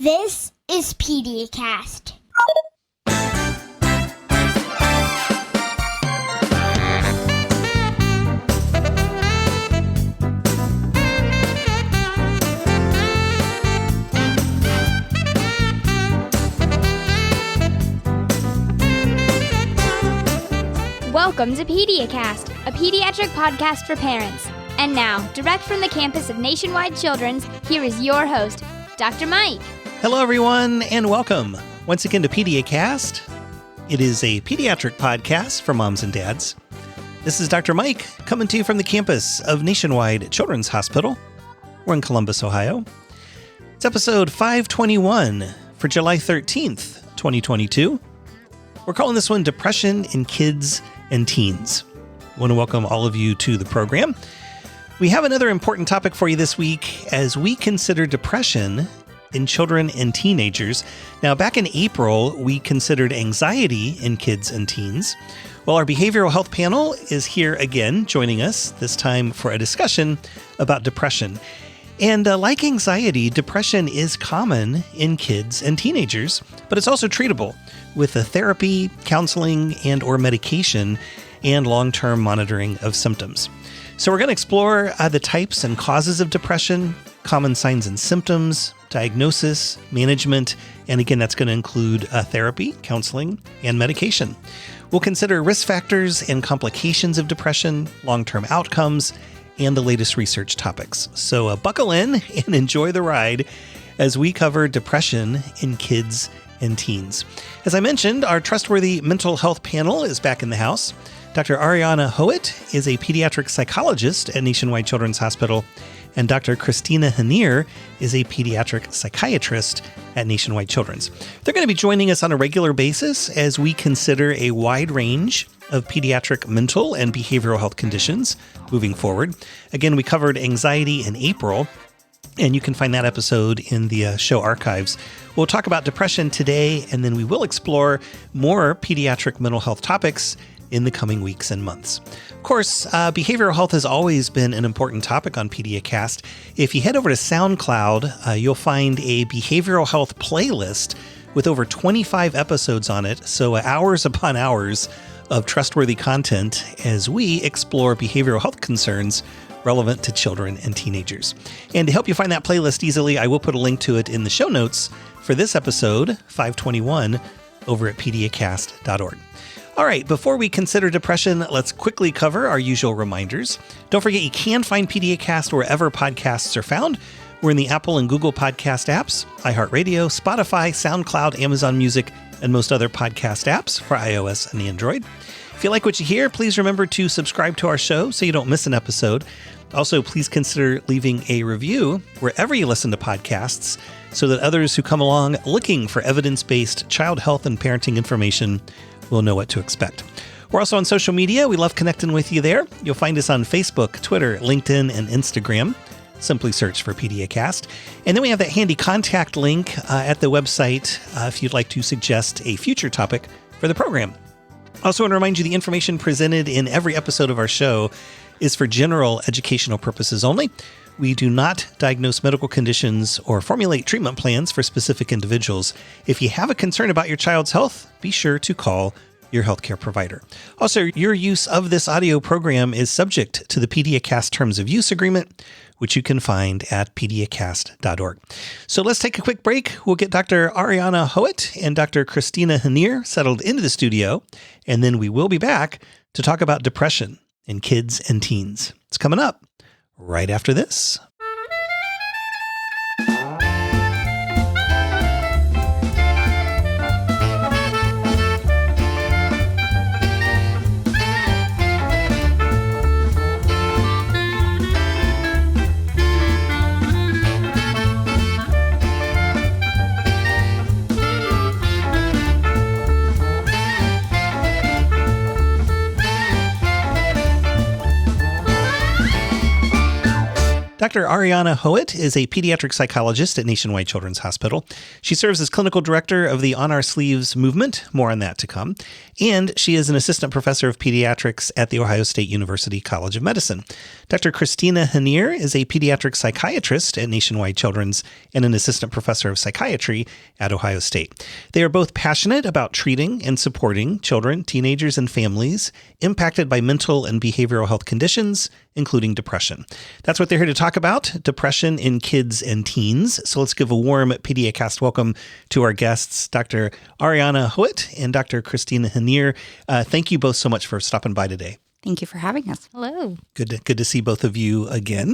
This is PediaCast. Welcome to PediaCast, a pediatric podcast for parents. And now, direct from the campus of Nationwide Children's, here is your host, Dr. Mike. Hello, everyone, and welcome once again to PediaCast. It is a pediatric podcast for moms and dads. This is Dr. Mike coming to you from the campus of Nationwide Children's Hospital. We're in Columbus, Ohio. It's episode 521 for July 13th, 2022. We're calling this one Depression in Kids and Teens. I want to welcome all of you to the program. We have another important topic for you this week as we consider depression in children and teenagers. Now, back in April, we considered anxiety in kids and teens. Well, our behavioral health panel is here again, joining us, this time for a discussion about depression. And like anxiety, depression is common in kids and teenagers, but it's also treatable with a therapy, counseling, and or medication, and long-term monitoring of symptoms. So we're going to explore the types and causes of depression, common signs and symptoms, diagnosis, management, and again, that's going to include therapy, counseling, and medication. We'll consider risk factors and complications of depression, long-term outcomes, and the latest research topics. So buckle in and enjoy the ride as we cover depression in kids and teens. As I mentioned, our trustworthy mental health panel is back in the house. Dr. Ariana Hoet is a pediatric psychologist at Nationwide Children's Hospital, and Dr. Kristina Jiner is a pediatric psychiatrist at Nationwide Children's. They're going to be joining us on a regular basis as we consider a wide range of pediatric mental and behavioral health conditions moving forward. Again, we covered anxiety in April, and you can find that episode in the show archives. We'll talk about depression today, and then we will explore more pediatric mental health topics in the coming weeks and months. Of course, behavioral health has always been an important topic on PediaCast. If you head over to SoundCloud, you'll find a behavioral health playlist with over 25 episodes on it, so hours upon hours of trustworthy content as we explore behavioral health concerns relevant to children and teenagers. And to help you find that playlist easily, I will put a link to it in the show notes for this episode, 521, over at PediaCast.org. All right, before we consider depression, let's quickly cover our usual reminders. Don't forget, you can find PediaCast wherever podcasts are found. We're in the Apple and Google podcast apps, iHeartRadio, Spotify, SoundCloud, Amazon Music, and most other podcast apps for iOS and Android. If you like what you hear, please remember to subscribe to our show so you don't miss an episode. Also, please consider leaving a review wherever you listen to podcasts so that others who come along looking for evidence-based child health and parenting information will know what to expect. We're also on social media. We love connecting with you there. You'll find us on Facebook, Twitter, LinkedIn, and Instagram. Simply search for PediaCast. And then we have that handy contact link at the website if you'd like to suggest a future topic for the program. Also want to remind you the information presented in every episode of our show is for general educational purposes only. We do not diagnose medical conditions or formulate treatment plans for specific individuals. If you have a concern about your child's health, be sure to call your healthcare provider. Also, your use of this audio program is subject to the PediaCast Terms of Use Agreement, which you can find at PediaCast.org. So let's take a quick break. We'll get Dr. Ariana Hoet and Dr. Kristina Jiner settled into the studio, and then we will be back to talk about depression in kids and teens. It's coming up right after this. Dr. Ariana Hoet is a pediatric psychologist at Nationwide Children's Hospital. She serves as clinical director of the On Our Sleeves movement, more on that to come, and she is an assistant professor of pediatrics at The Ohio State University College of Medicine. Dr. Kristina Jiner is a pediatric psychiatrist at Nationwide Children's and an assistant professor of psychiatry at Ohio State. They are both passionate about treating and supporting children, teenagers, and families impacted by mental and behavioral health conditions, including depression. That's what they're here to talk about, depression in kids and teens. So let's give a warm PediaCast welcome to our guests, Dr. Ariana Hoet and Dr. Kristina Jiner. Thank you both so much for stopping by today. Thank you for having us. Hello. Good to see both of you again.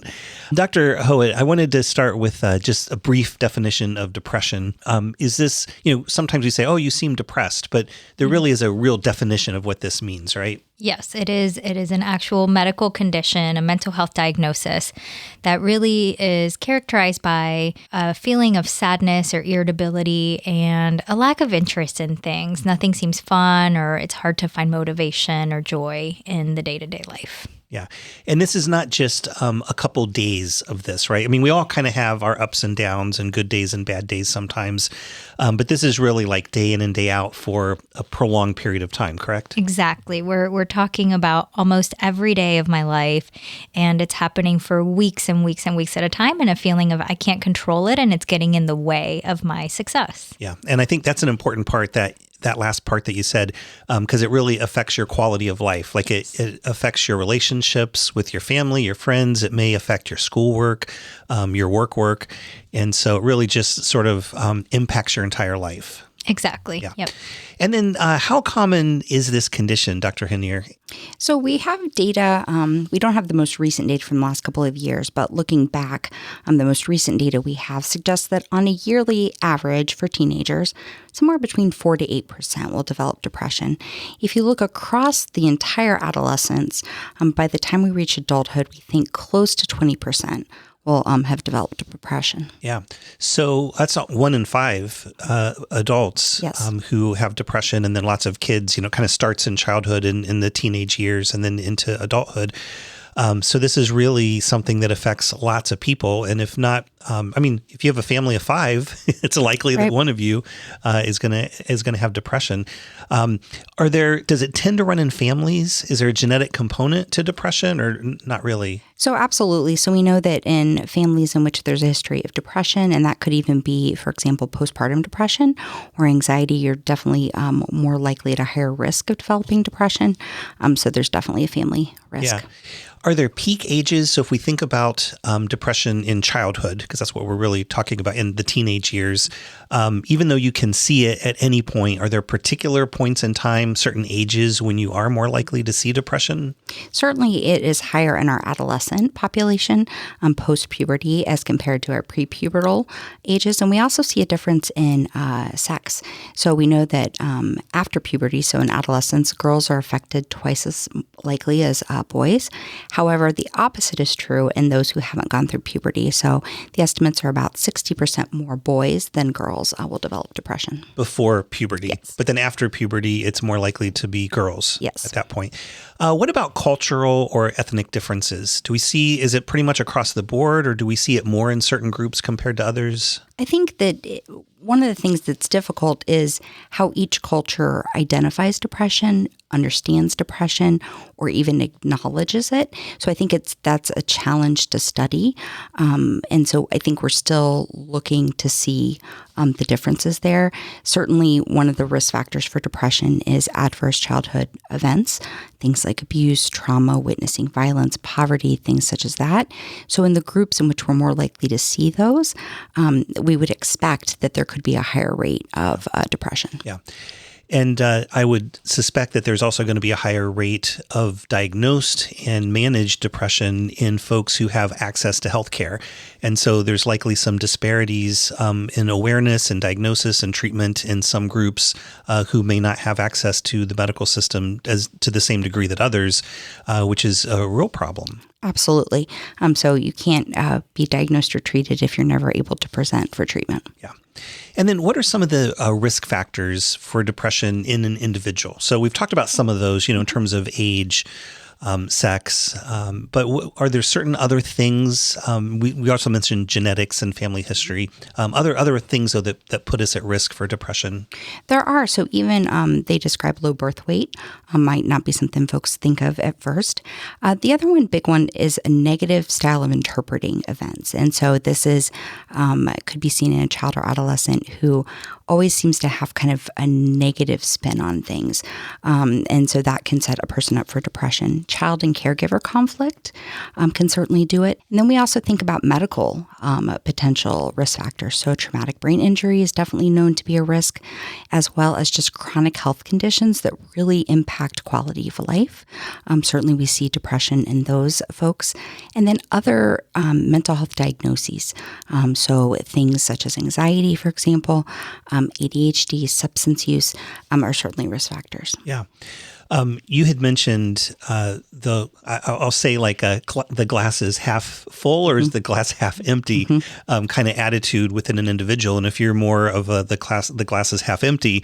Dr. Hoet, I wanted to start with just a brief definition of depression. Is this, sometimes we say, oh, you seem depressed, but there really is a real definition of what this means, right? Yes, it is. It is an actual medical condition, a mental health diagnosis that really is characterized by a feeling of sadness or irritability and a lack of interest in things. Nothing seems fun, or it's hard to find motivation or joy in the day-to-day life. Yeah. And this is not just a couple days of this, right? I mean, we all kind of have our ups and downs and good days and bad days sometimes. But this is really like day in and day out for a prolonged period of time, correct? Exactly. We're talking about almost every day of my life, and it's happening for weeks and weeks and weeks at a time, and a feeling of I can't control it, and it's getting in the way of my success. Yeah. And I think that's an important part, that last part that you said, because it really affects your quality of life. Like it affects your relationships with your family, your friends. It may affect your schoolwork, your work. And so it really just sort of impacts your entire life. Exactly. Yeah. Yep. And then how common is this condition, Dr. Jiner? So we have data, we don't have the most recent data from the last couple of years, but looking back, the most recent data we have suggests that on a yearly average for teenagers, somewhere between 4 to 8% will develop depression. If you look across the entire adolescence, by the time we reach adulthood, we think close to 20% will have developed depression. Yeah. So that's 1 in 5 adults Yes. Who have depression, and then lots of kids, kind of starts in childhood and in the teenage years and then into adulthood. So this is really something that affects lots of people. And if not, if you have a family of 5, it's likely that one of you is going to have depression. Does it tend to run in families? Is there a genetic component to depression, or not really? So absolutely. So we know that in families in which there's a history of depression, and that could even be, for example, postpartum depression or anxiety, you're definitely more likely at a higher risk of developing depression. So there's definitely a family risk. Yeah. Are there peak ages? So if we think about depression in childhood, because that's what we're really talking about in the teenage years, even though you can see it at any point, are there particular points in time, certain ages when you are more likely to see depression? Certainly it is higher in our adolescent population post-puberty as compared to our prepubertal ages. And we also see a difference in sex. So we know that after puberty, so in adolescence, girls are affected twice as likely as boys. However, the opposite is true in those who haven't gone through puberty. So the estimates are about 60% more boys than girls will develop depression. Before puberty. Yes. But then after puberty, it's more likely to be girls Yes. at that point. What about cultural or ethnic differences? Is it pretty much across the board, or do we see it more in certain groups compared to others? I think that one of the things that's difficult is how each culture identifies depression, understands depression, or even acknowledges it. So I think that's a challenge to study. And so I think we're still looking to see the differences there. Certainly one of the risk factors for depression is adverse childhood events, things like abuse, trauma, witnessing violence, poverty, things such as that. So in the groups in which we're more likely to see those, we would expect that there could be a higher rate of depression. Yeah. And I would suspect that there's also going to be a higher rate of diagnosed and managed depression in folks who have access to healthcare. And so there's likely some disparities in awareness and diagnosis and treatment in some groups who may not have access to the medical system to the same degree that others, which is a real problem. Absolutely. So you can't be diagnosed or treated if you're never able to present for treatment. Yeah. And then what are some of the risk factors for depression in an individual? So we've talked about some of those, in terms of age. sex. But are there certain other things? We also mentioned genetics and family history. Other things, though, that put us at risk for depression? There are. So even they describe low birth weight, might not be something folks think of at first. The other big one is a negative style of interpreting events. And so this is, could be seen in a child or adolescent who always seems to have kind of a negative spin on things. And so that can set a person up for depression. Child and caregiver conflict can certainly do it. And then we also think about medical potential risk factors. So traumatic brain injury is definitely known to be a risk, as well as just chronic health conditions that really impact quality of life. Certainly we see depression in those folks. And then other mental health diagnoses. So things such as anxiety, for example, ADHD, substance use are certainly risk factors. Yeah. You had mentioned I'll say like the glass is half full or is the glass half empty kind of attitude within an individual. And if you're more of the glass is half empty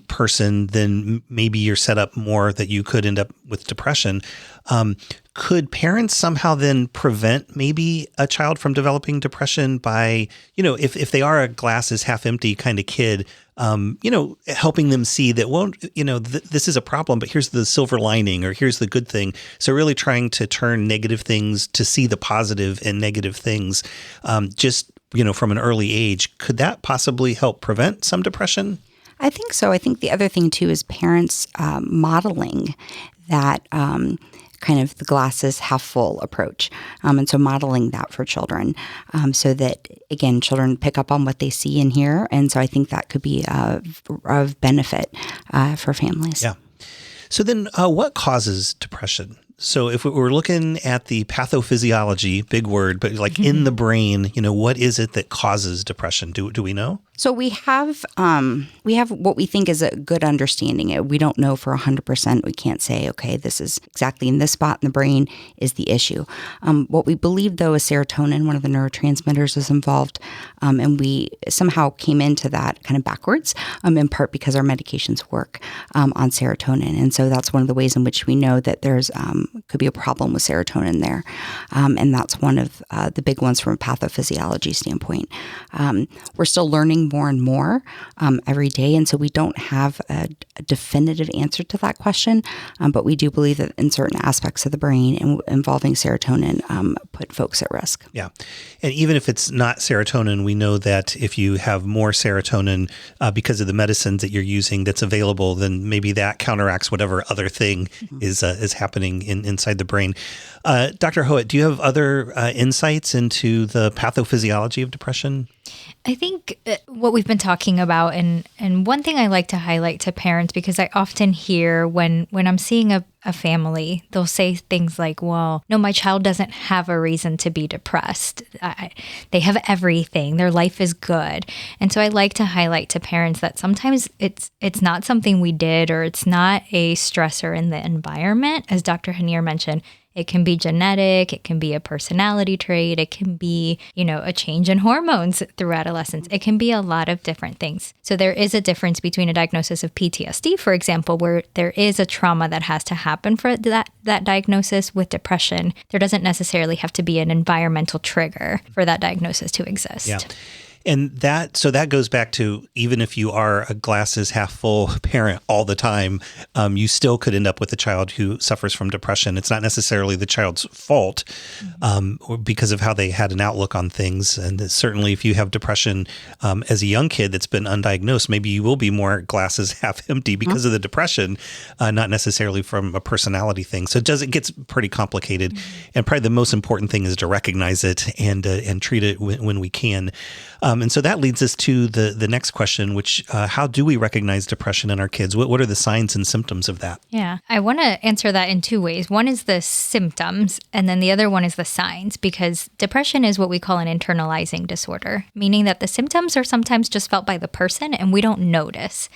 person, then maybe you're set up more that you could end up with depression. Could parents somehow then prevent maybe a child from developing depression by, if they are a glass is half empty kind of kid, helping them see that, well, this is a problem, but here's the silver lining or here's the good thing. So really trying to turn negative things to see the positive in negative things, from an early age. Could that possibly help prevent some depression? I think so. I think the other thing too is parents modeling that kind of the glasses half full approach. And so modeling that for children so that, again, children pick up on what they see and hear. And so I think that could be of benefit for families. Yeah. So then what causes depression? So if we're looking at the pathophysiology, big word, but like in the brain, what is it that causes depression? Do we know? So we have what we think is a good understanding. We don't know for 100%. We can't say, okay, this is exactly in this spot in the brain is the issue. What we believe, though, is serotonin, one of the neurotransmitters, is involved. And we somehow came into that kind of backwards, in part because our medications work on serotonin. And so that's one of the ways in which we know that there's could be a problem with serotonin there. And that's one of the big ones from a pathophysiology standpoint. We're still learning more and more every day. And so we don't have a definitive answer to that question. But we do believe that in certain aspects of the brain involving serotonin put folks at risk. Yeah. And even if it's not serotonin, we know that if you have more serotonin because of the medicines that you're using that's available, then maybe that counteracts whatever other thing is happening inside the brain. Dr. Hoet, do you have other insights into the pathophysiology of depression? I think what we've been talking about, and one thing I like to highlight to parents, because I often hear when I'm seeing a family, they'll say things like, well, no, my child doesn't have a reason to be depressed. They have everything. Their life is good. And so I like to highlight to parents that sometimes it's not something we did, or it's not a stressor in the environment. As Dr. Jiner mentioned, it can be genetic, it can be a personality trait, it can be, a change in hormones through adolescence. It can be a lot of different things. So there is a difference between a diagnosis of PTSD, for example, where there is a trauma that has to happen for that diagnosis. With depression, there doesn't necessarily have to be an environmental trigger for that diagnosis to exist. Yeah. And that goes back to, even if you are a glasses half full parent all the time, you still could end up with a child who suffers from depression. It's not necessarily the child's fault or because of how they had an outlook on things. And certainly if you have depression as a young kid that's been undiagnosed, maybe you will be more glasses half empty because of the depression, not necessarily from a personality thing. So it gets pretty complicated. And probably the most important thing is to recognize it and treat it when we can. And so that leads us to the next question, which how do we recognize depression in our kids? What are the signs and symptoms of that? Yeah, I want to answer that in two ways. One is the symptoms, and then the other one is the signs, because depression is what we call an internalizing disorder, meaning that the symptoms are sometimes just felt by the person and we don't notice.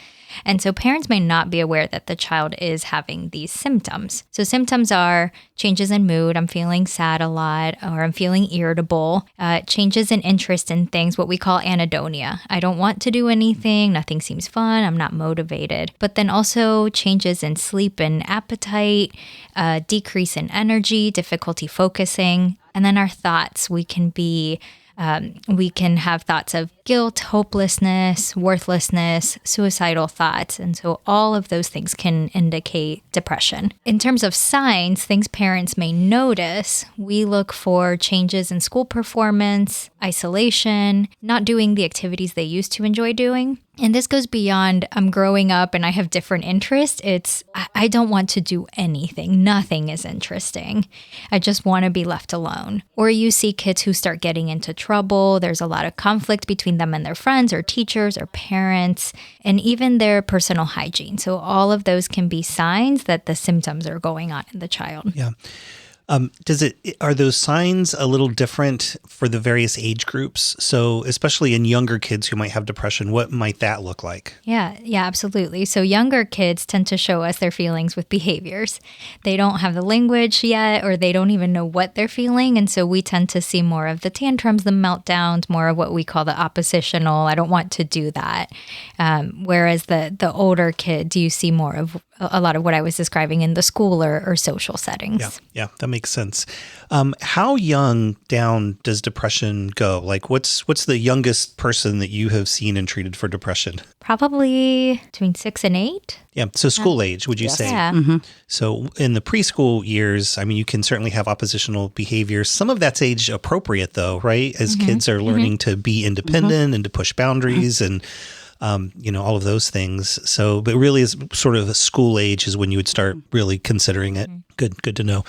And so parents may not be aware that the child is having these symptoms. So symptoms are changes in mood. I'm feeling sad a lot, or I'm feeling irritable, changes in interest in things, what we call anhedonia. I don't want to do anything. Nothing seems fun. I'm not motivated. But then also changes in sleep and appetite, decrease in energy, difficulty focusing. And then our thoughts, we can have thoughts of guilt, hopelessness, worthlessness, suicidal thoughts. And so all of those things can indicate depression. In terms of signs, things parents may notice, we look for changes in school performance, isolation, not doing the activities they used to enjoy doing. And this goes beyond I'm growing up and I have different interests. It's I don't want to do anything. Nothing is interesting. I just want to be left alone. Or you see kids who start getting into trouble. There's a lot of conflict between them and their friends or teachers or parents, and even their personal hygiene. So all of those can be signs that the symptoms are going on in the child. Yeah. Are those signs a little different for the various age groups? So especially in younger kids who might have depression, what might that look like? Yeah, absolutely. So younger kids tend to show us their feelings with behaviors. They don't have the language yet, or they don't even know what they're feeling. And so we tend to see more of the tantrums, the meltdowns, more of what we call the oppositional, I don't want to do that. Whereas the older kids, you see more of a lot of what I was describing in the school or social settings. Yeah, that makes sense. How young down does depression go? Like what's the youngest person that you have seen and treated for depression? Probably between 6 and 8. Yeah, so school age, would you say? Yeah. Mm-hmm. So in the preschool years, I mean, you can certainly have oppositional behavior. Some of that's age appropriate though, right? As kids are learning to be independent and to push boundaries and all of those things. So, but really is sort of school age is when you would start really considering it. Good to know.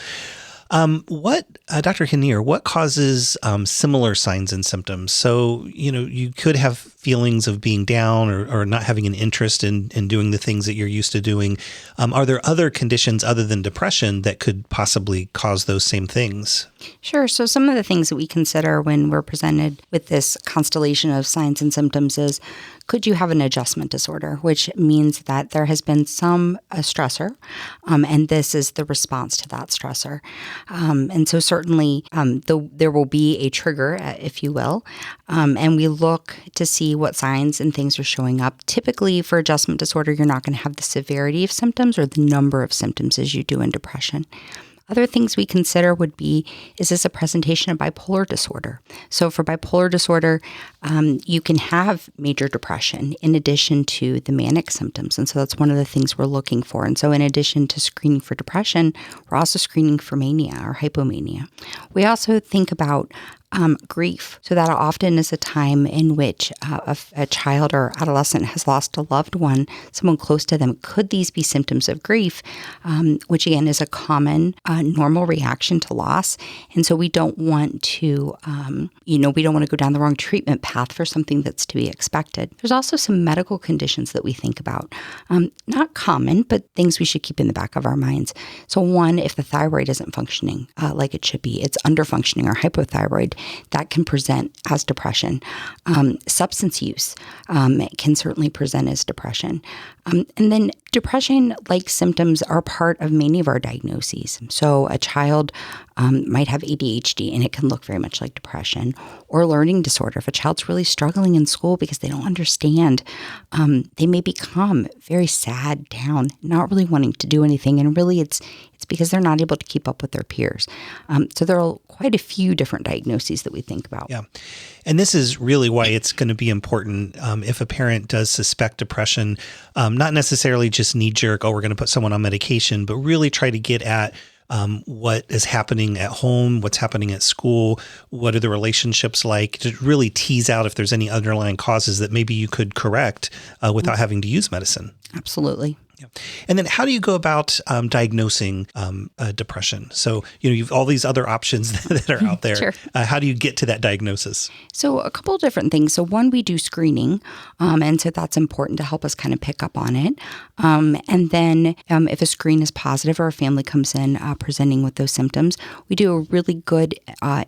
Dr. Jiner, what causes similar signs and symptoms? So, you could have feelings of being down or not having an interest in doing the things that you're used to doing. Are there other conditions other than depression that could possibly cause those same things? Sure. So some of the things that we consider when we're presented with this constellation of signs and symptoms is, could you have an adjustment disorder, which means that there has been some stressor, and this is the response to that stressor. And so certainly there will be a trigger, if you will, and we look to see what signs and things are showing up. Typically for adjustment disorder, you're not going to have the severity of symptoms or the number of symptoms as you do in depression. Other things we consider would be, is this a presentation of bipolar disorder? So for bipolar disorder, you can have major depression in addition to the manic symptoms. And so that's one of the things we're looking for. And so in addition to screening for depression, we're also screening for mania or hypomania. We also think about grief. So that often is a time in which a child or adolescent has lost a loved one, someone close to them. Could these be symptoms of grief, which again is a common normal reaction to loss? And so we don't want to, we don't want to go down the wrong treatment path for something that's to be expected. There's also some medical conditions that we think about. Not common, but things we should keep in the back of our minds. So one, if the thyroid isn't functioning like it should be, it's underfunctioning or hypothyroid, that can present as depression. Substance use can certainly present as depression. And then depression-like symptoms are part of many of our diagnoses. So a child might have ADHD and it can look very much like depression, or learning disorder. If a child's really struggling in school because they don't understand, they may become very sad, down, not really wanting to do anything. And really it's because they're not able to keep up with their peers. So there are quite a few different diagnoses that we think about. Yeah. And this is really why it's going to be important if a parent does suspect depression, not necessarily just knee-jerk, we're going to put someone on medication, but really try to get at what is happening at home, what's happening at school, what are the relationships like, to really tease out if there's any underlying causes that maybe you could correct without having to use medicine. Absolutely. Yeah. And then how do you go about diagnosing depression? So, you've all these other options that are out there. Sure. How do you get to that diagnosis? So a couple of different things. So one, we do screening, and so that's important to help us kind of pick up on it. And then if a screen is positive or a family comes in presenting with those symptoms, we do a really good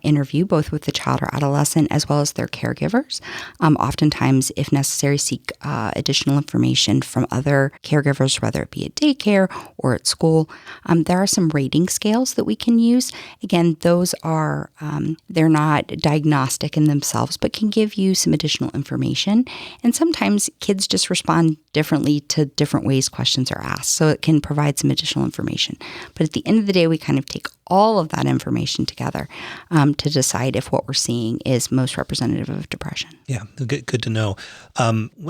interview, both with the child or adolescent as well as their caregivers. Oftentimes, if necessary, seek additional information from other caregivers, whether it be at daycare or at school. There are some rating scales that we can use. Again, those are, they're not diagnostic in themselves, but can give you some additional information. And sometimes kids just respond differently to different ways questions are asked. So it can provide some additional information. But at the end of the day, we kind of take all of that information together to decide if what we're seeing is most representative of depression. Yeah, good to know.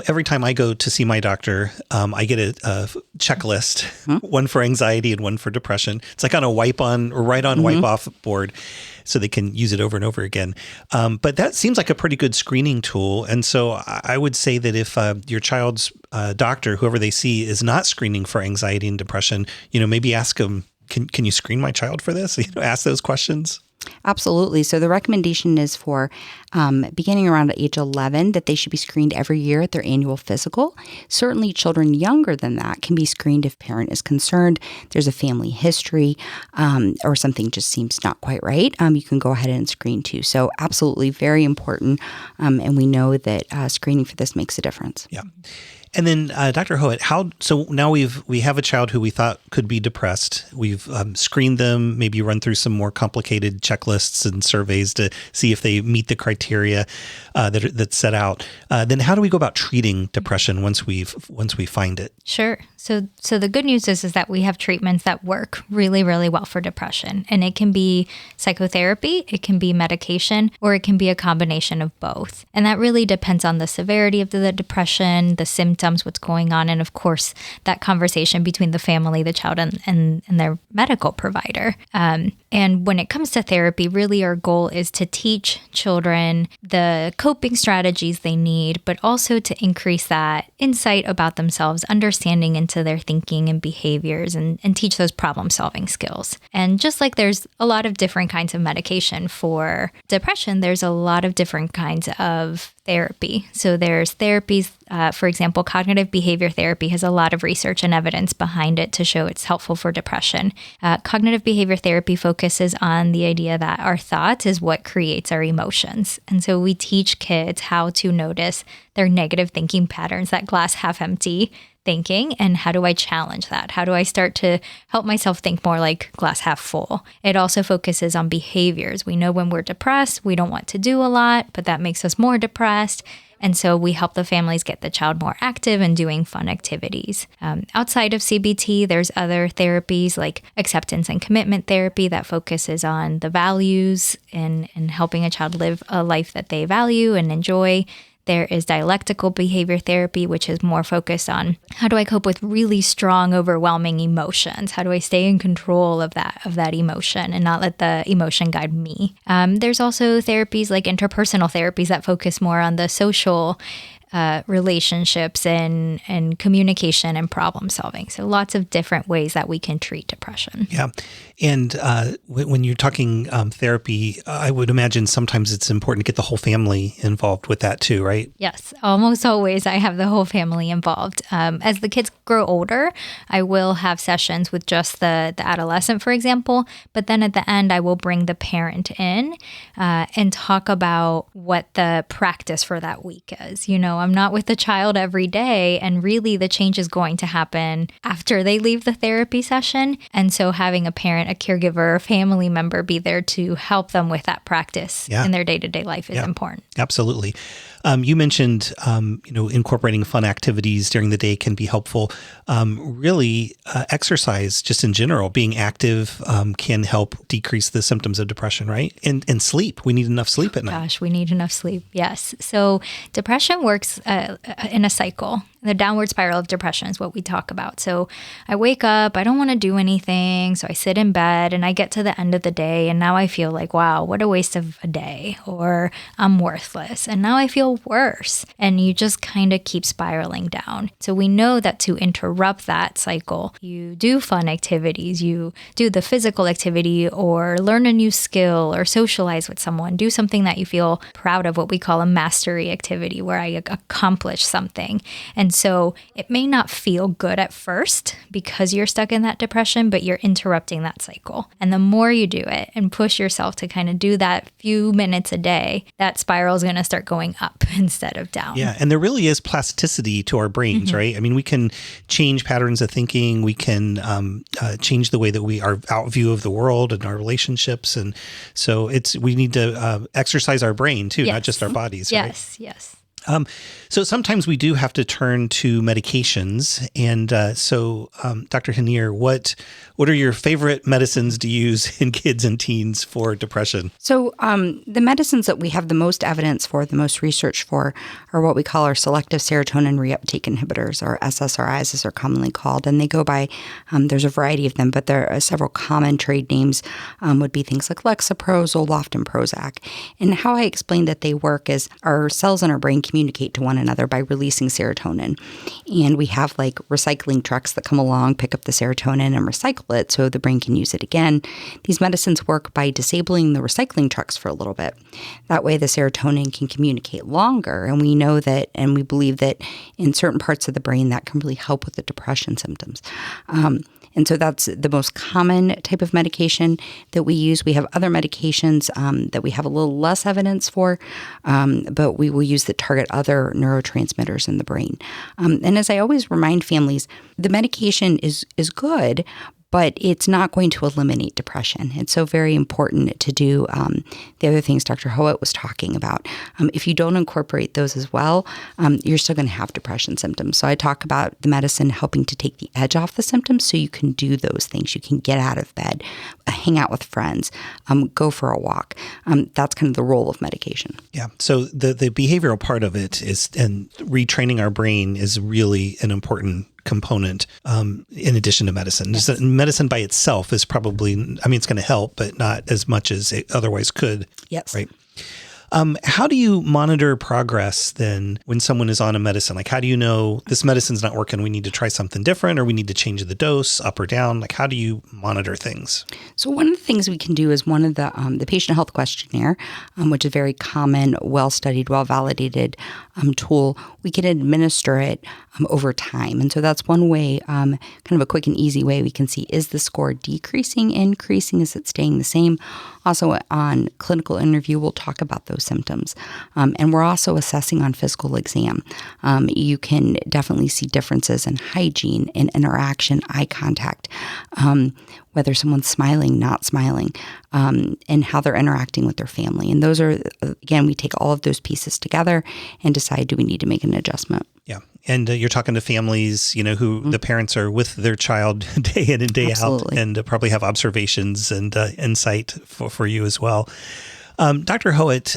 Every time I go to see my doctor, I get a checklist, one for anxiety and one for depression. It's like on a wipe on or write on wipe off board, so they can use it over and over again. But that seems like a pretty good screening tool. And so I would say that if your child's doctor, whoever they see, is not screening for anxiety and depression, maybe ask them, can you screen my child for this? Ask those questions. Absolutely. So the recommendation is for beginning around age 11 that they should be screened every year at their annual physical. Certainly children younger than that can be screened if parent is concerned, there's a family history, or something just seems not quite right. You can go ahead and screen too. So absolutely very important. And we know that screening for this makes a difference. Yeah. And then, Dr. Hoet, so now we have a child who we thought could be depressed. We've screened them, maybe run through some more complicated checklists and surveys to see if they meet the criteria that's set out. Then how do we go about treating depression once we find it? Sure. So the good news is that we have treatments that work really, really well for depression. And it can be psychotherapy, it can be medication, or it can be a combination of both. And that really depends on the severity of the depression, the symptoms, what's going on, and of course, that conversation between the family, the child, and their medical provider. And when it comes to therapy, really our goal is to teach children the coping strategies they need, but also to increase that insight about themselves, understanding into their thinking and behaviors, and teach those problem-solving skills. And just like there's a lot of different kinds of medication for depression, there's a lot of different kinds of therapy. So there's therapies, for example, cognitive behavior therapy has a lot of research and evidence behind it to show it's helpful for depression. Cognitive behavior therapy focuses on the idea that our thoughts is what creates our emotions. And so we teach kids how to notice their negative thinking patterns, that glass half empty thinking, and how do I challenge that? How do I start to help myself think more like glass half full? It also focuses on behaviors. We know when we're depressed, we don't want to do a lot, but that makes us more depressed. And so we help the families get the child more active and doing fun activities. Outside of CBT, there's other therapies like acceptance and commitment therapy that focuses on the values and helping a child live a life that they value and enjoy. There is dialectical behavior therapy, which is more focused on how do I cope with really strong, overwhelming emotions? How do I stay in control of that emotion and not let the emotion guide me? There's also therapies like interpersonal therapies that focus more on the social relationships and communication and problem solving. So lots of different ways that we can treat depression. Yeah. And when you're talking therapy, I would imagine sometimes it's important to get the whole family involved with that too, right? Yes. Almost always I have the whole family involved. As the kids grow older, I will have sessions with just the adolescent, for example. But then at the end, I will bring the parent in and talk about what the practice for that week is. I'm not with the child every day, and really the change is going to happen after they leave the therapy session. And so having a parent, a caregiver, a family member be there to help them with that practice in their day-to-day life is important. Absolutely. You mentioned, incorporating fun activities during the day can be helpful. Really, exercise just in general, being active can help decrease the symptoms of depression, right? And sleep. We need enough sleep at night. Gosh, we need enough sleep. Yes. So depression works in a cycle. The downward spiral of depression is what we talk about. So I wake up, I don't want to do anything. So I sit in bed and I get to the end of the day. And now I feel like, wow, what a waste of a day. Or I'm worthless. And now I feel worse. And you just kind of keep spiraling down. So we know that to interrupt that cycle, you do fun activities, you do the physical activity or learn a new skill or socialize with someone, do something that you feel proud of, what we call a mastery activity where I accomplish something. And so it may not feel good at first because you're stuck in that depression, but you're interrupting that cycle. And the more you do it and push yourself to kind of do that few minutes a day, that spiral is going to start going up instead of down. Yeah. And there really is plasticity to our brains, right? I mean, we can change patterns of thinking. We can change the way that our out view of the world and our relationships. And so we need to exercise our brain too, not just our bodies. Yes, right? yes. So sometimes we do have to turn to medications. And so, Dr. Jiner, what are your favorite medicines to use in kids and teens for depression? So the medicines that we have the most evidence for, the most research for, are what we call our selective serotonin reuptake inhibitors, or SSRIs as they're commonly called. And they go by, there's a variety of them, but there are several common trade names would be things like Lexapro, Zoloft, and Prozac. And how I explain that they work is our cells in our brain communicate to one another by releasing serotonin. And we have like recycling trucks that come along, pick up the serotonin and recycle it so the brain can use it again. These medicines work by disabling the recycling trucks for a little bit. That way the serotonin can communicate longer. And we know that, and we believe that in certain parts of the brain that can really help with the depression symptoms. And so that's the most common type of medication that we use. We have other medications that we have a little less evidence for, but we will use that target other neurotransmitters in the brain. And as I always remind families, the medication is good, but it's not going to eliminate depression. It's so very important to do the other things Dr. Hoet was talking about. If you don't incorporate those as well, you're still going to have depression symptoms. So I talk about the medicine helping to take the edge off the symptoms so you can do those things. You can get out of bed, hang out with friends, go for a walk. That's kind of the role of medication. Yeah. So the behavioral part of it is, and retraining our brain is really an important component in addition to medicine. Yes. Medicine by itself is probably, it's going to help, but not as much as it otherwise could. Yes. Right. How do you monitor progress then when someone is on a medicine? Like, how do you know this medicine's not working? We need to try something different, or we need to change the dose up or down? Like, how do you monitor things? So one of the things we can do is one of the patient health questionnaire, which is a very common, well-studied, well-validated tool. We can administer it over time. And so that's one way, kind of a quick and easy way we can see, is the score decreasing, increasing? Is it staying the same? Also on clinical interview, we'll talk about those symptoms. And we're also assessing on physical exam. You can definitely see differences in hygiene, in interaction, eye contact, whether someone's smiling, not smiling, and how they're interacting with their family. And those are, again, we take all of those pieces together and decide, do we need to make an adjustment? Yeah. And you're talking to families, who the parents are with their child day in and day Absolutely. out, and probably have observations and insight for you as well. Dr. Hoet,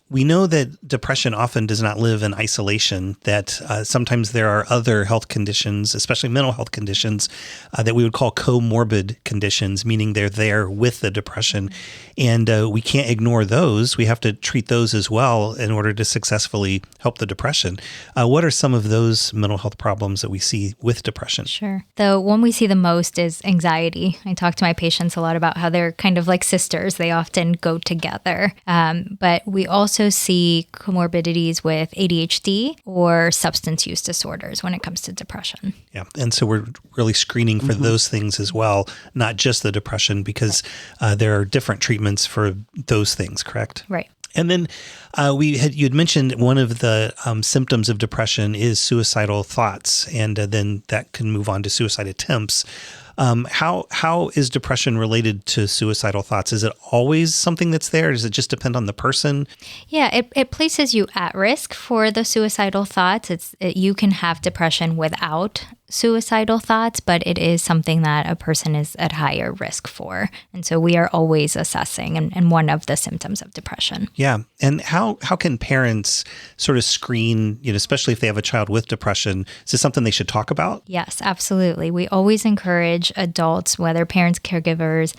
we know that depression often does not live in isolation, that sometimes there are other health conditions, especially mental health conditions, that we would call comorbid conditions, meaning they're there with the depression. And we can't ignore those. We have to treat those as well in order to successfully help the depression. What are some of those mental health problems that we see with depression? Sure. The one we see the most is anxiety. I talk to my patients a lot about how they're kind of like sisters. They often go together. But we also see comorbidities with ADHD or substance use disorders when it comes to depression. Yeah. And so we're really screening for those things as well, not just the depression, because there are different treatments for those things, correct? Right. And then you had mentioned one of the symptoms of depression is suicidal thoughts, and then that can move on to suicide attempts. How is depression related to suicidal thoughts? Is it always something that's there? Does it just depend on the person? Yeah, it places you at risk for the suicidal thoughts. You can have depression without suicidal thoughts, but it is something that a person is at higher risk for. And so we are always assessing and one of the symptoms of depression. Yeah. And how can parents sort of screen, especially if they have a child with depression, is this something they should talk about? Yes, absolutely. We always encourage adults, whether parents, caregivers,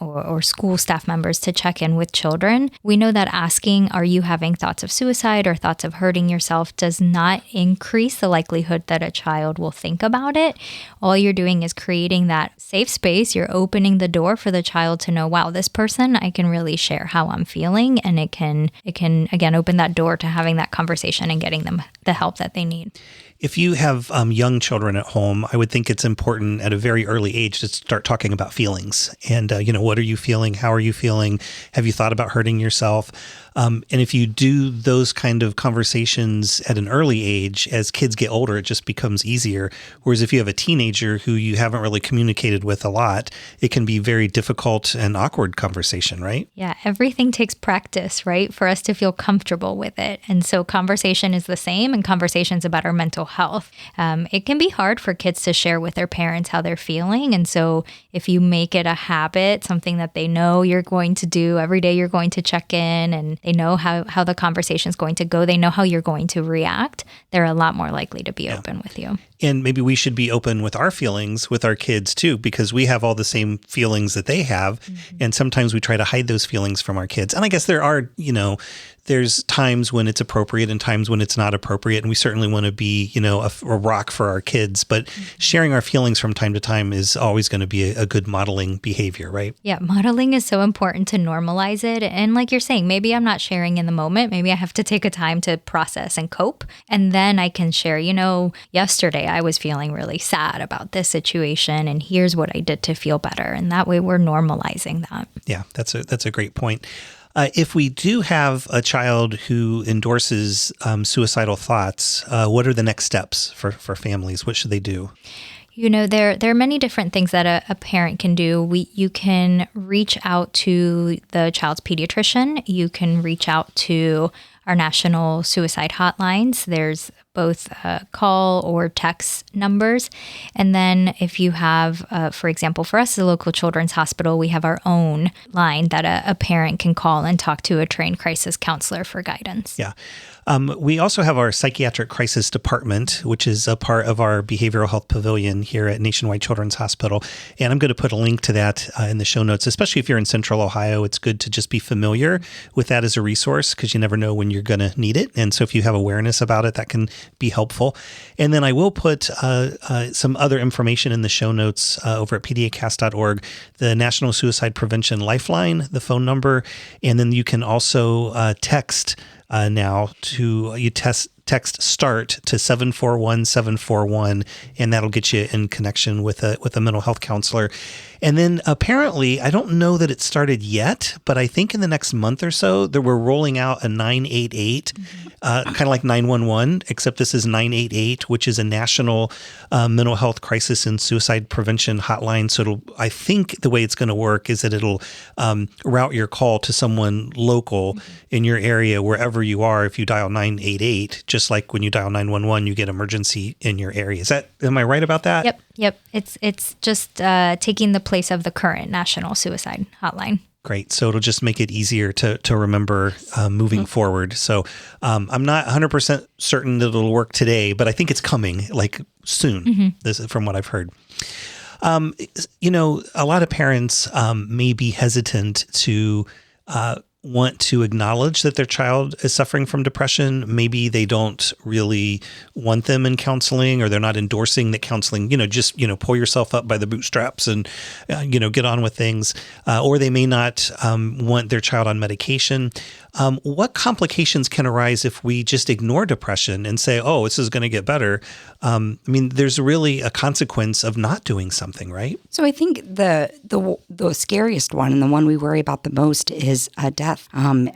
or school staff members, to check in with children. We know that asking, are you having thoughts of suicide or thoughts of hurting yourself, does not increase the likelihood that a child will think about it. All you're doing is creating that safe space. You're opening the door for the child to know, wow, this person, I can really share how I'm feeling. And it can again, open that door to having that conversation and getting them the help that they need. If you have young children at home, I would think it's important at a very early age to start talking about feelings. And, what are you feeling? How are you feeling? Have you thought about hurting yourself? And if you do those kind of conversations at an early age, as kids get older, it just becomes easier. Whereas if you have a teenager who you haven't really communicated with a lot, it can be very difficult and awkward conversation, right? Yeah, everything takes practice, right, for us to feel comfortable with it. And so conversation is the same, and conversations about our mental health. It can be hard for kids to share with their parents how they're feeling. And so if you make it a habit, something that they know you're going to do every day, you're going to check in, and they know how the conversation is going to go, they know how you're going to react, they're a lot more likely to be open with you. And maybe we should be open with our feelings with our kids too, because we have all the same feelings that they have. Mm-hmm. And sometimes we try to hide those feelings from our kids. And I guess there are, there's times when it's appropriate and times when it's not appropriate. And we certainly want to be, a rock for our kids. But sharing our feelings from time to time is always going to be a good modeling behavior, right? Yeah, modeling is so important to normalize it. And like you're saying, maybe I'm not sharing in the moment. Maybe I have to take a time to process and cope. And then I can share, yesterday I was feeling really sad about this situation, and here's what I did to feel better. And that way we're normalizing that. Yeah, that's a great point. If we do have a child who endorses suicidal thoughts, what are the next steps for families? What should they do? There are many different things that a parent can do. You can reach out to the child's pediatrician. You can reach out to our national suicide hotlines. There's both call or text numbers. And then if you have, for example, for us, the local children's hospital, we have our own line that a parent can call and talk to a trained crisis counselor for guidance. Yeah. We also have our psychiatric crisis department, which is a part of our behavioral health pavilion here at Nationwide Children's Hospital. And I'm going to put a link to that in the show notes, especially if you're in Central Ohio. It's good to just be familiar with that as a resource because you never know when you're going to need it. And so if you have awareness about it, that can be helpful. And then I will put some other information in the show notes over at PediaCast.org, the National Suicide Prevention Lifeline, the phone number. And then you can also text now text START to 741-741, and that'll get you in connection with a mental health counselor. And then apparently, I don't know that it started yet, but I think in the next month or so, we're rolling out a 988, kind of like 911, except this is 988, which is a national mental health crisis and suicide prevention hotline. So I think the way it's going to work is that it'll route your call to someone local in your area, wherever you are. If you dial 988, just like when you dial 911, you get emergency in your area. Am I right about that? Yep. It's just taking the place of the current national suicide hotline. Great. So it'll just make it easier to remember moving forward. So I'm not 100% certain that it'll work today, but I think it's coming like soon. This is from what I've heard. A lot of parents may be hesitant to want to acknowledge that their child is suffering from depression. Maybe they don't really want them in counseling, or they're not endorsing that counseling, just, pull yourself up by the bootstraps and, get on with things. Or they may not want their child on medication. What complications can arise if we just ignore depression and say, oh, this is going to get better? There's really a consequence of not doing something, right? So I think the scariest one, and the one we worry about the most, is death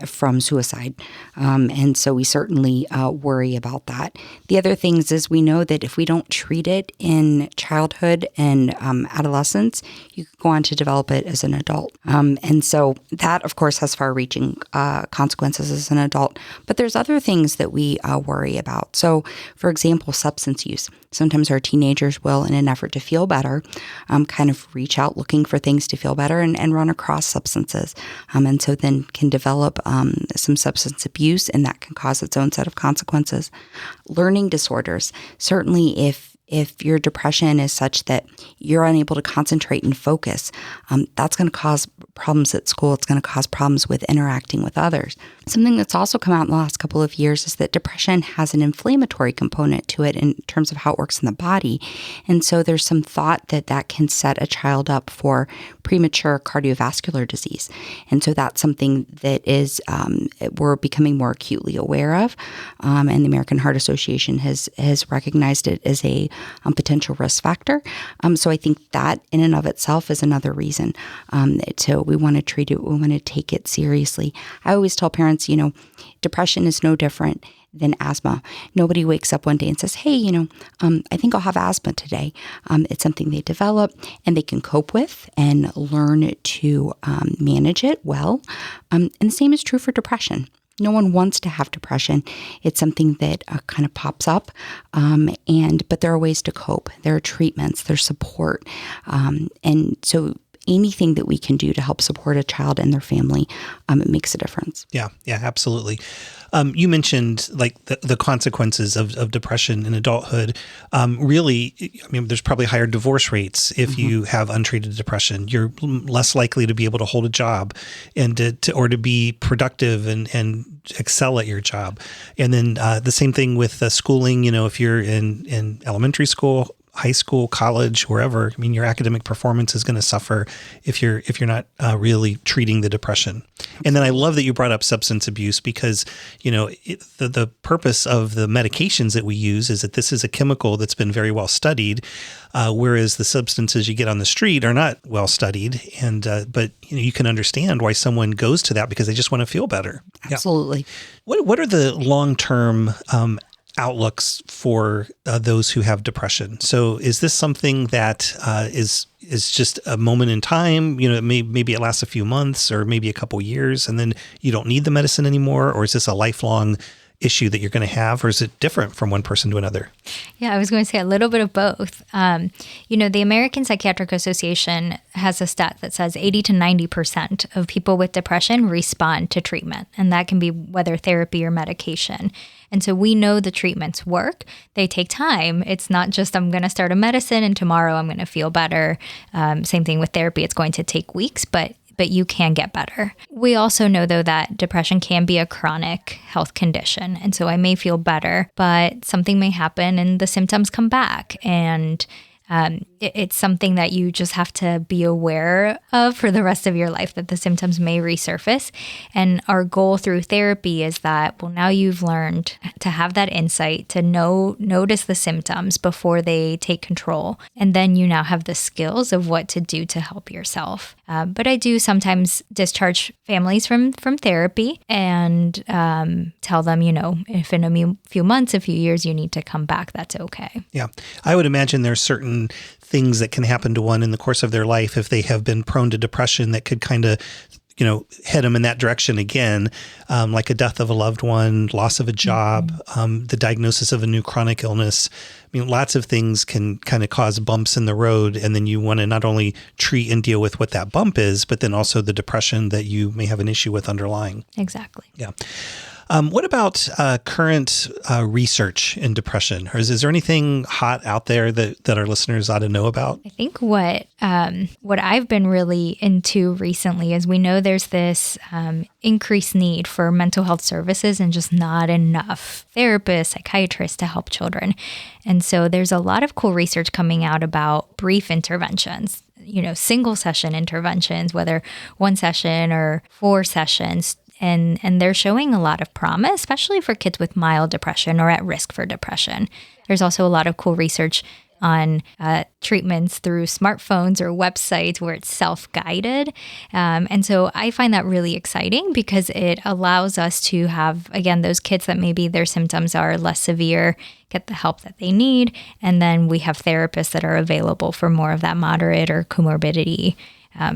from suicide. And so we certainly worry about that. The other things is we know that if we don't treat it in childhood and adolescence, you can go on to develop it as an adult. And so that, of course, has far-reaching consequences consequences as an adult. But there's other things that we worry about. So, for example, substance use. Sometimes our teenagers will, in an effort to feel better, kind of reach out looking for things to feel better and run across substances. And so then can develop some substance abuse, and that can cause its own set of consequences. Learning disorders. Certainly if your depression is such that you're unable to concentrate and focus, that's going to cause problems at school. It's going to cause problems with interacting with others. Something that's also come out in the last couple of years is that depression has an inflammatory component to it in terms of how it works in the body. And so there's some thought that that can set a child up for premature cardiovascular disease. And so that's something that is we're becoming more acutely aware of. And the American Heart Association has recognized it as a potential risk factor. So I think that in and of itself is another reason. So we want to treat it, we want to take it seriously. I always tell parents, depression is no different than asthma. Nobody wakes up one day and says, hey, I think I'll have asthma today. It's something they develop and they can cope with and learn to manage it well. And the same is true for depression. No one wants to have depression. It's something that kind of pops up, but there are ways to cope. There are treatments, there's support. And so anything that we can do to help support a child and their family, it makes a difference. Yeah, absolutely. You mentioned like the consequences of depression in adulthood. Really, there's probably higher divorce rates if you have untreated depression. You're less likely to be able to hold a job and to be productive and excel at your job. And then the same thing with schooling. If you're in elementary school, high school, college, wherever, your academic performance is going to suffer if you're not really treating the depression. And then I love that you brought up substance abuse because, the purpose of the medications that we use is that this is a chemical that's been very well studied, whereas the substances you get on the street are not well studied. And but you can understand why someone goes to that because they just want to feel better. Absolutely. Yeah. What are the long-term outlooks for those who have depression? So is this something that is just a moment in time? Maybe it lasts a few months or maybe a couple years and then you don't need the medicine anymore? Or is this a lifelong issue that you're going to have, or is it different from one person to another? Yeah, I was going to say a little bit of both. The American Psychiatric Association has a stat that says 80 to 90% of people with depression respond to treatment, and that can be whether therapy or medication. And so we know the treatments work. They take time. It's not just I'm going to start a medicine and tomorrow I'm going to feel better. Same thing with therapy. It's going to take weeks, but you can get better. We also know, though, that depression can be a chronic health condition. And so I may feel better, but something may happen and the symptoms come back. And it's something that you just have to be aware of for the rest of your life, that the symptoms may resurface. And our goal through therapy is that, now you've learned to have that insight, to notice the symptoms before they take control. And then you now have the skills of what to do to help yourself. But I do sometimes discharge families from therapy and tell them, if in a few months, a few years, you need to come back, that's okay. Yeah. I would imagine there's certain things that can happen to one in the course of their life if they have been prone to depression that could kind of, head them in that direction again, like a death of a loved one, loss of a job, the diagnosis of a new chronic illness. Lots of things can kind of cause bumps in the road, and then you want to not only treat and deal with what that bump is, but then also the depression that you may have an issue with underlying. Exactly. Yeah. What about current research in depression? Or is there anything hot out there that our listeners ought to know about? I think what I've been really into recently is we know there's this increased need for mental health services and just not enough therapists, psychiatrists to help children. And so there's a lot of cool research coming out about brief interventions, single session interventions, whether one session or 4 sessions. And they're showing a lot of promise, especially for kids with mild depression or at risk for depression. There's also a lot of cool research on treatments through smartphones or websites where it's self-guided. And so I find that really exciting because it allows us to have, again, those kids that maybe their symptoms are less severe, get the help that they need. And then we have therapists that are available for more of that moderate or comorbidity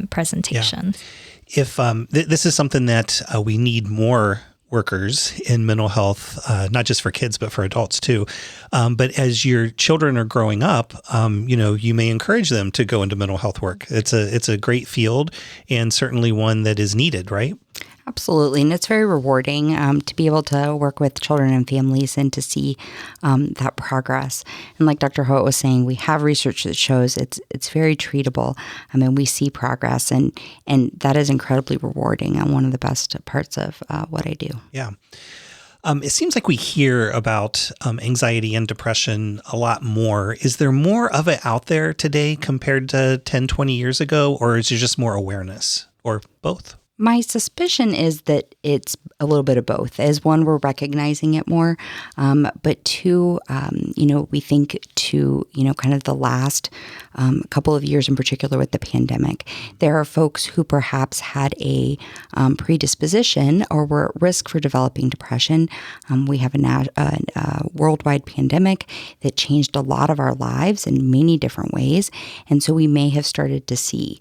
presentations. Yeah. If this is something that we need more workers in mental health, not just for kids, but for adults too. But as your children are growing up, you may encourage them to go into mental health work. It's a great field and certainly one that is needed, right? Absolutely. And it's very rewarding to be able to work with children and families and to see that progress. And like Dr. Hoet was saying, we have research that shows it's very treatable. And we see progress. And that is incredibly rewarding and one of the best parts of what I do. Yeah. It seems like we hear about anxiety and depression a lot more. Is there more of it out there today compared to 10, 20 years ago, or is there just more awareness, or both? My suspicion is that it's a little bit of both. As one, we're recognizing it more, but two, we think to, kind of the last couple of years in particular with the pandemic, there are folks who perhaps had a predisposition or were at risk for developing depression. We have a worldwide pandemic that changed a lot of our lives in many different ways, and so we may have started to see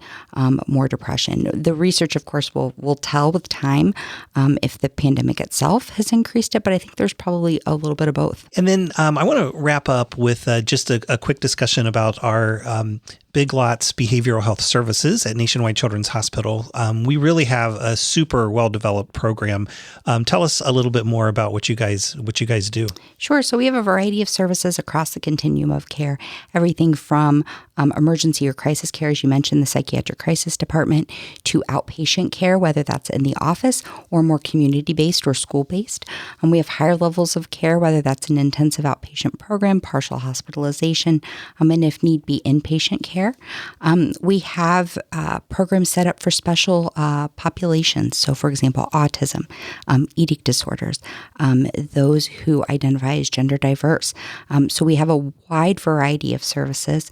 more depression. The research, of course, will tell with time if the pandemic itself has increased it, but I think there's probably a little bit of both. And then I want to wrap up with just a quick discussion about our Big Lots Behavioral Health Services at Nationwide Children's Hospital. We really have a super well-developed program. Tell us a little bit more about what you guys do. Sure. So we have a variety of services across the continuum of care, everything from emergency or crisis care, as you mentioned, the psychiatric crisis department, to outpatient care, whether that's in the office or more community-based or school-based. We have higher levels of care, whether that's an intensive outpatient program, partial hospitalization, and if need be, inpatient care. We have programs set up for special populations. So, for example, autism, eating disorders, those who identify as gender diverse. So we have a wide variety of services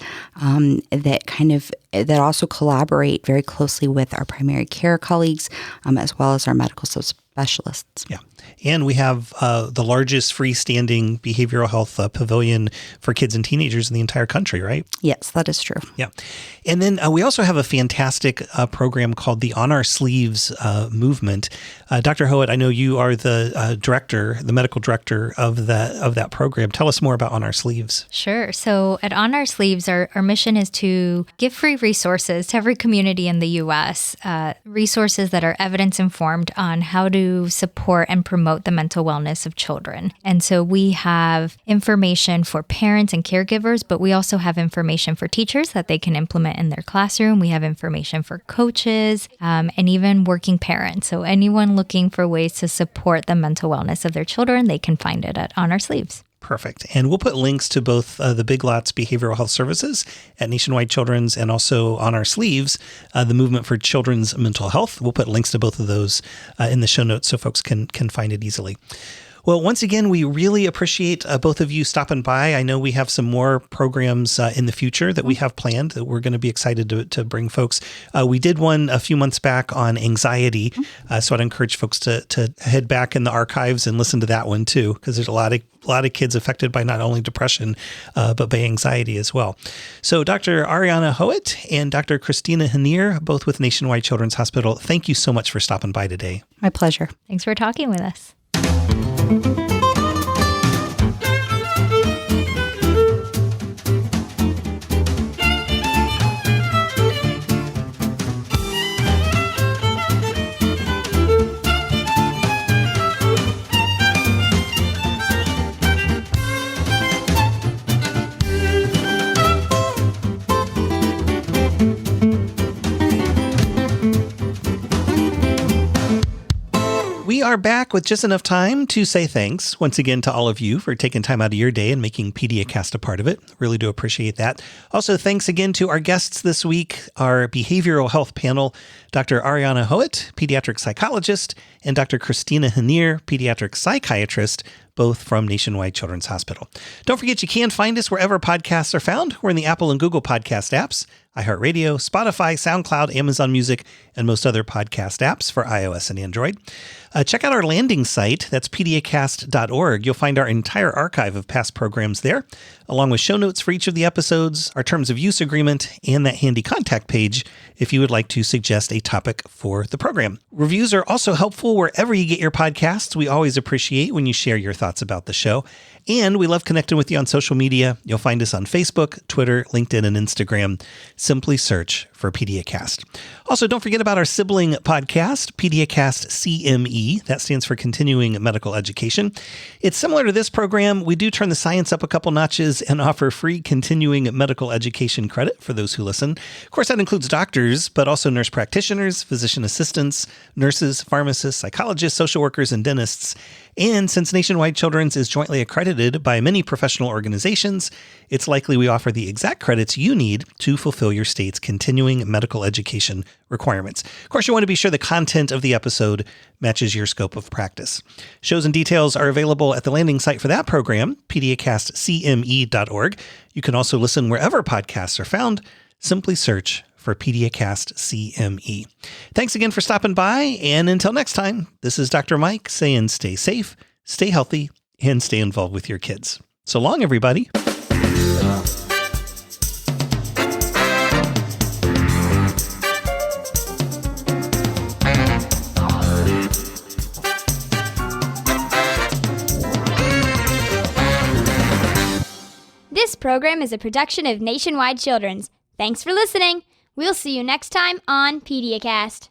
that also collaborate very closely with our primary care colleagues, as well as our medical specialists. Yeah. And we have the largest freestanding behavioral health pavilion for kids and teenagers in the entire country, right? Yes, that is true. Yeah. And then we also have a fantastic program called the On Our Sleeves movement. Dr. Hoet, I know you are the director, the medical director of that program. Tell us more about On Our Sleeves. Sure. So at On Our Sleeves, our mission is to give free resources to every community in the U.S., resources that are evidence-informed on how to support and promote the mental wellness of children. And so we have information for parents and caregivers, but we also have information for teachers that they can implement in their classroom. We have information for coaches and even working parents. So anyone looking for ways to support the mental wellness of their children, they can find it at On Our Sleeves. Perfect. And we'll put links to both the Big Lots Behavioral Health Services at Nationwide Children's and also On Our Sleeves, the Movement for Children's Mental Health. We'll put links to both of those in the show notes so folks can find it easily. Well, once again, we really appreciate both of you stopping by. I know we have some more programs in the future that we have planned that we're going to be excited to bring folks. We did one a few months back on anxiety, so I'd encourage folks to head back in the archives and listen to that one too, because there's a lot of kids affected by not only depression, but by anxiety as well. So Dr. Ariana Hoet and Dr. Kristina Jiner, both with Nationwide Children's Hospital, thank you so much for stopping by today. My pleasure. Thanks for talking with us. We are back with just enough time to say thanks once again to all of you for taking time out of your day and making PediaCast a part of it. Really do appreciate that. Also, thanks again to our guests this week, our behavioral health panel, Dr. Ariana Hoet, pediatric psychologist, and Dr. Kristina Jiner, pediatric psychiatrist, both from Nationwide Children's Hospital. Don't forget, you can find us wherever podcasts are found. We're in the Apple and Google podcast apps, iHeartRadio, Spotify, SoundCloud, Amazon Music, and most other podcast apps for iOS and Android. Check out our landing site. That's PediaCast.org. You'll find our entire archive of past programs there, along with show notes for each of the episodes, our terms of use agreement, and that handy contact page if you would like to suggest a topic for the program. Reviews are also helpful wherever you get your podcasts. We always appreciate when you share your thoughts about the show. And we love connecting with you on social media. You'll find us on Facebook, Twitter, LinkedIn, and Instagram. Simply search for PediaCast. Also, don't forget about our sibling podcast, PediaCast CME. That stands for Continuing Medical Education. It's similar to this program. We do turn the science up a couple notches and offer free continuing medical education credit for those who listen. Of course, that includes doctors, but also nurse practitioners, physician assistants, nurses, pharmacists, psychologists, social workers, and dentists. And since Nationwide Children's is jointly accredited by many professional organizations, it's likely we offer the exact credits you need to fulfill your state's continuing medical education requirements. Of course, you want to be sure the content of the episode matches your scope of practice. Shows and details are available at the landing site for that program, PediaCastCME.org. You can also listen wherever podcasts are found. Simply search for PediaCast CME. Thanks again for stopping by, and until next time, this is Dr. Mike saying stay safe, stay healthy, and stay involved with your kids. So long, everybody. This program is a production of Nationwide Children's. Thanks for listening. We'll see you next time on PediaCast.